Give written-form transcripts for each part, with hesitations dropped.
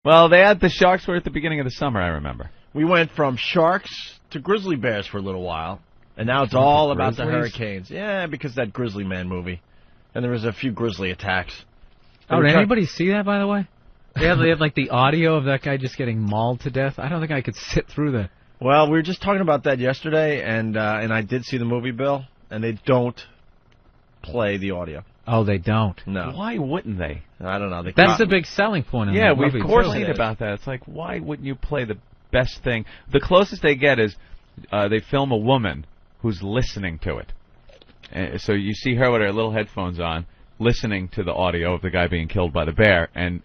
Well, the Sharks were at the beginning of the summer, I remember. We went from Sharks to Grizzly Bears for a little while, and now it's all about the Hurricanes. Yeah, because of that Grizzly Man movie. And there was a few Grizzly attacks. Oh, did anybody see that, by the way? They had like the audio of that guy just getting mauled to death. I don't think I could sit through that. Well, we were just talking about that yesterday, and I did see the movie, Bill, and they don't play the audio. Oh, they don't? No. Why wouldn't they? I don't know. That's the big selling point in that movie. Yeah, of course they about that. It's like, why wouldn't you play the best thing? The closest they get is they film a woman who's listening to it. So you see her with her little headphones on, listening to the audio of the guy being killed by the bear, and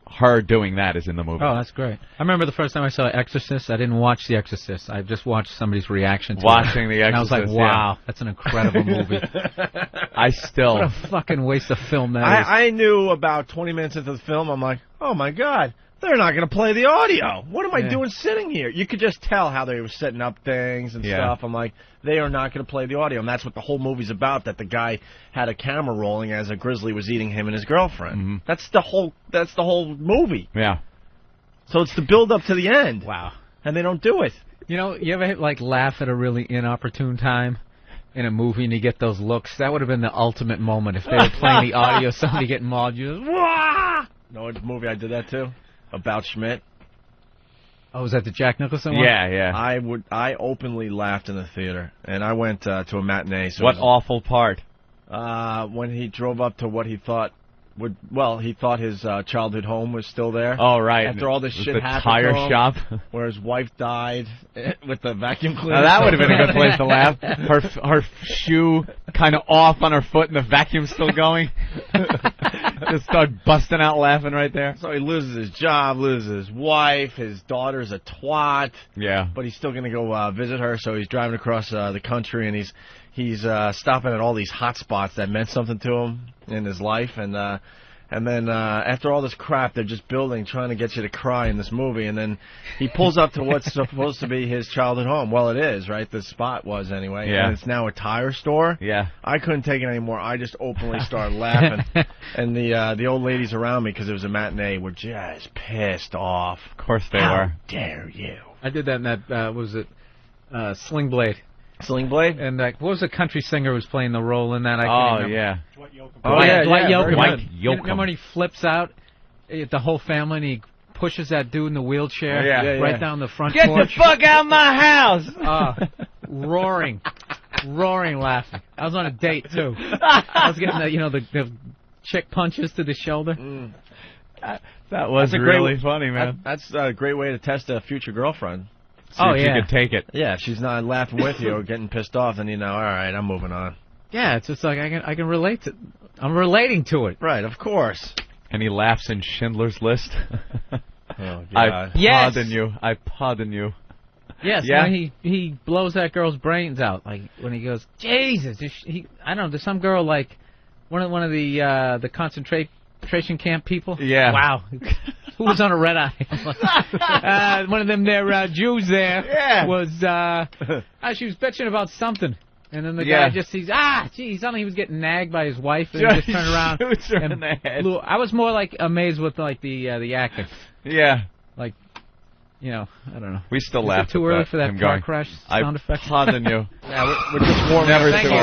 her doing that is in the movie. Oh, that's great. I remember the first time I saw Exorcist. I didn't watch The Exorcist. I just watched somebody's reaction to it. Watching The Exorcist, and I was like, wow, that's an incredible movie. What a fucking waste of film that is. I knew about 20 minutes into the film, I'm like, oh, my God. They're not going to play the audio. What am I doing sitting here? You could just tell how they were setting up things and stuff. I'm like, they are not going to play the audio. And that's what the whole movie's about, that the guy had a camera rolling as a grizzly was eating him and his girlfriend. Mm-hmm. That's the whole movie. Yeah. So it's the build up to the end. Wow. And they don't do it. You know, you ever laugh at a really inopportune time in a movie and you get those looks? That would have been the ultimate moment if they were playing the audio, somebody getting mauled. You just, wah! No, it's a movie I did that too. About Schmidt. Oh, was that the Jack Nicholson one? Yeah. I openly laughed in the theater, and I went to a matinee. So what awful part? When he drove up to what he thought he thought his childhood home was still there. Oh, right. After all this shit happened tire to him, shop, where his wife died with the vacuum cleaner. Now that would have been a good place to laugh. Her shoe kind of off on her foot, and the vacuum's still going. Just start busting out laughing right there. So he loses his job, loses his wife, his daughter's a twat. Yeah. But he's still going to go visit her, so he's driving across the country, and he's stopping at all these hot spots that meant something to him in his life, and then after all this crap they're just building, trying to get you to cry in this movie, and then he pulls up to what's supposed to be his childhood home. Well, it is, right? The spot was anyway. Yeah. And it's now a tire store. Yeah. I couldn't take it anymore. I just openly started laughing, and the old ladies around me, because it was a matinee, were just pissed off. Of course they were. How dare you? I did that in that was it Sling Blade. Sling Blade? And what was the country singer who was playing the role in that? Yeah. Dwight Yoakam. Dwight Yoakam. Dwight Yoakam. Remember when he flips out at the whole family and he pushes that dude in the wheelchair right down the front porch? Get the fuck out of my house! Roaring laughing. I was on a date too. I was getting the chick punches to the shoulder. That was really funny, man. That's a great way to test a future girlfriend. See if you could take it. Yeah, if she's not laughing with you or getting pissed off, then all right, I'm moving on. Yeah, it's just like I can relate to. I'm relating to it. Right, of course. And he laughs in Schindler's List. Oh God! I pardon you. Yes, when he blows that girl's brains out, like when he goes, Jesus! I don't know. There's some girl like one of the concentration camp people. Yeah. Wow. Who was on a red eye? One of them there Jews there was. She was bitching about something, and then the guy just sees. Geez, suddenly he was getting nagged by his wife, and he just turned around and in the head. I was more like amazed with the acting. Yeah. Like, I don't know. We still Is laugh. it too early for that car crash sound effect? I pardon you. Yeah, we're just warming up. Thank you.